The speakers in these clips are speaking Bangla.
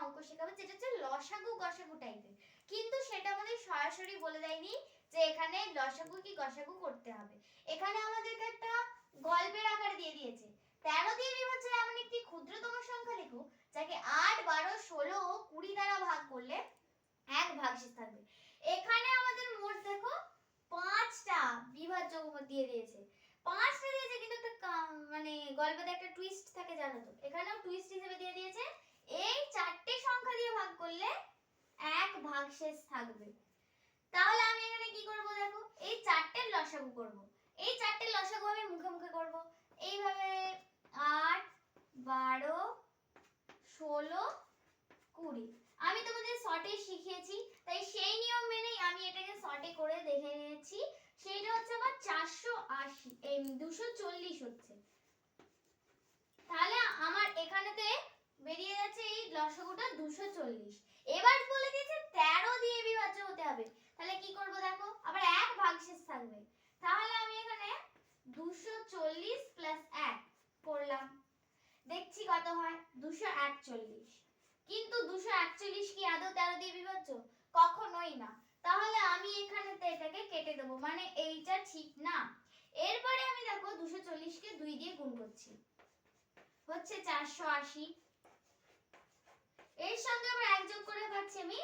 অঙ্ক শেখাবো যেটা হচ্ছে লসাগু গসাগু টাইপের, কিন্তু সেটা আমাদের সরাসরি বলে দেয়নি যে এখানে লসাগু কি গসাগু করতে হবে। এখানে আমাদেরকে একটা গল্পের আকার দিয়ে দিয়েছে, 13 দিয়ে বিভাজ্যের এমন একটি ক্ষুদ্রতম সংখ্যা লেখো যাকে 8, 12, 16 ও 20 দ্বারা ভাগ করলে এক ভাগশেষ থাকবে। এখানে আমাদের মোট দেখো 5টা বিভাজ্য দিয়ে দিয়েছে, 5টা দিয়েছে, কিন্তু একটা মানে গল্পে একটা টুইস্ট থাকে জানো তো, এখানেও টুইস্ট হিসেবে দিয়ে দিয়েছে এই 4টে সংখ্যা দিয়ে ভাগ করলে এক ভাগশেষ থাকবে। তাহলে আমি এখানে কি করব দেখো, এই 4টের লসাগু করব। এই 4টের লসাগু আমি মুখে মুখে করব, এইভাবে 8, 12, 16, 20। আমি তোমাদের শর্টে শিখিয়েছি, তাই সেই নিয়ম মেনেই আমি এটাকে শর্টে করে দেখে নিয়েছি। সেইটা হচ্ছে আমার 480 240 হচ্ছে। তাহলে আমার এখানেতে বেরিয়ে যাচ্ছে এই লসাগুটা 240। এবার বলে দিয়েছে 13 দিয়ে বিভাজ্য হতে হবে, তাহলে কি করব দেখো, আবার এক ভাগশেষ থাকবে। তাহলে আমি এখানে 240 + 1 করলাম, দেখছি কত হয়, 241। কিন্তু 241 কি আদৌ 13 দিয়ে বিভাজ্য? কখনোই না। তাহলে আমি এখানেতে এটাকে কেটে দেব, মানে এইটা ঠিক না। এরপরে আমি দেখো 240 কে 2 দিয়ে গুণ করছি, হচ্ছে 480। এর সঙ্গে আবার এক যোগ করে পাচ্ছি আমি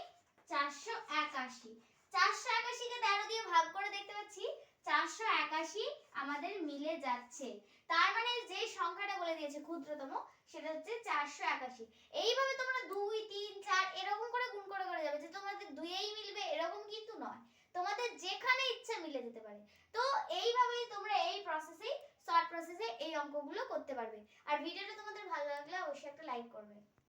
481। 481 কে 13 দিয়ে ভাগ করে দেখতে পাচ্ছি 481 আমাদের মিলে যাচ্ছে। তার মানে যে সংখ্যাটা বলে দিয়েছে ক্ষুদ্রতম সেটা হচ্ছে 481। এইভাবে তোমরা 2, 3, 4 এরকম করে গুণ করে করে যাবে, যে তোমাদের দুইয়েই মিলবে এরকম কিন্তু নয়, তোমাদের যেখানে ইচ্ছা মিলে যেতে পারে। তো এইভাবেই তোমরা এই প্রসেসেই, শর্ট প্রসেসে এই অঙ্কগুলো করতে পারবে। আর ভিডিওটা তোমাদের ভালো লাগলে অবশ্যই একটা লাইক করবে।